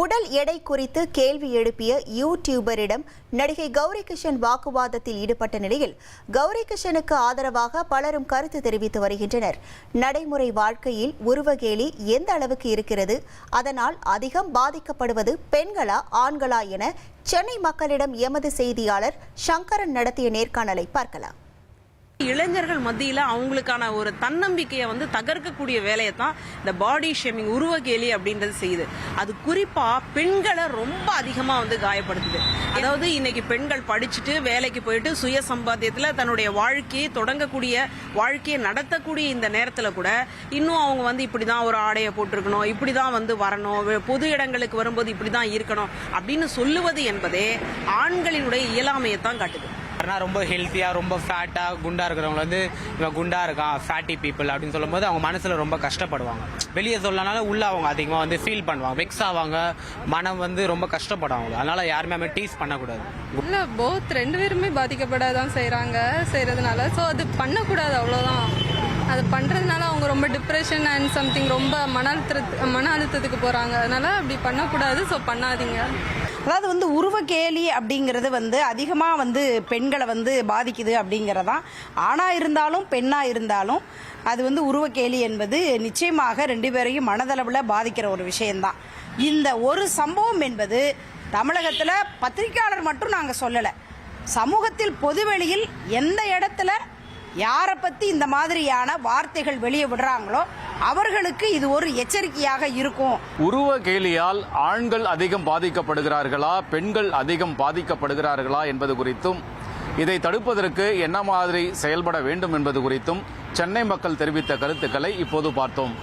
உடல் எடை குறித்து கேள்வி எழுப்பிய யூடியூபரிடம் நடிகை கௌரி கிஷன் வாக்குவாதத்தில் ஈடுபட்ட நிலையில் கௌரி கிஷனுக்கு ஆதரவாக பலரும் கருத்து தெரிவித்து வருகின்றனர். நடைமுறை வாழ்க்கையில் உருவகேலி எந்த அளவுக்கு இருக்கிறது, அதனால் அதிகம் பாதிக்கப்படுவது பெண்களா ஆண்களா என சென்னை மக்களிடம் எமது செய்தியாளர் சங்கரன் நடத்திய நேர்காணலை பார்க்கலாம். இளைஞர்கள் மத்தியில அவங்களுக்கான ஒரு தன்னம்பிக்கையை தகர்க்கக்கூடிய வேலையை தான் இந்த பாடி ஷேமிங், உருவகேலி அப்படின்றது செய்யுது. அது குறிப்பா பெண்களை ரொம்ப அதிகமா காயப்படுத்துது. அதாவது இன்னைக்கு பெண்கள் படிச்சுட்டு வேலைக்கு போயிட்டு சுய சம்பாத்தியத்துல தன்னுடைய வாழ்க்கையை தொடங்கக்கூடிய, வாழ்க்கையை நடத்தக்கூடிய இந்த நேரத்துல கூட இன்னும் அவங்க இப்படிதான் ஒரு ஆடையை போட்டிருக்கணும், இப்படிதான் வரணும், பொது இடங்களுக்கு வரும்போது இப்படிதான் இருக்கணும் அப்படின்னு சொல்லுவது என்பதே ஆண்களினுடைய இயலாமையை தான் காட்டுது. ரொம்ப ஹெல்த்தியா, ரொம்ப ஃபேட்டா, குண்டா இருக்கிறவங்க இவன் குண்டா இருக்கான், ஃபேட்டி பீப்புள் அப்படின்னு சொல்லும்போது அவங்க மனசுல ரொம்ப கஷ்டப்படுவாங்க. வெளியே சொல்லனால உள்ள அவங்க அதிகமா ஃபீல் பண்ணுவாங்க, வெக்ஸ் ஆவாங்க, மனம் ரொம்ப கஷ்டப்படுவாங்க. அதனால யாருமே டீஸ் பண்ணக்கூடாது. இல்ல, போத் ரெண்டு பேருமே பாதிக்கப்படாதான் செய்யறதுனால ஸோ அது பண்ணக்கூடாது, அவ்வளோதான். அது பண்றதுனால அவங்க ரொம்ப டிப்ரெஷன் அண்ட் சம்திங், ரொம்ப மன அழுத்தத்துக்கு போறாங்க. அதனால அப்படி பண்ணக்கூடாது, ஸோ பண்ணாதீங்க. அதாவது உருவகேலி அப்படிங்கிறது அதிகமாக பெண்களை பாதிக்குது அப்படிங்கிறதான். ஆணாக இருந்தாலும் பெண்ணாக இருந்தாலும் அது உருவகேலி என்பது நிச்சயமாக ரெண்டு பேரையும் மனதளவில் பாதிக்கிற ஒரு விஷயம்தான். இந்த ஒரு சம்பவம் என்பது தமிழகத்தில் பத்திரிகையாளர் மட்டும் நாங்கள் சொல்லலை, சமூகத்தில் பொதுவெளியில் எந்த இடத்துல யாரை பற்றி இந்த மாதிரியான வார்த்தைகள் வெளியே விடுறாங்களோ அவர்களுக்கு இது ஒரு எச்சரிக்கையாக இருக்கும். உருவ கேலியால் ஆண்கள் அதிகம் பாதிக்கப்படுகிறார்களா, பெண்கள் அதிகம் பாதிக்கப்படுகிறார்களா என்பது குறித்தும், இதை தடுப்பதற்கு என்ன மாதிரி செயல்பட வேண்டும் என்பது குறித்தும் சென்னை மக்கள் தெரிவித்த கருத்துக்களை இப்போது பார்த்தோம்.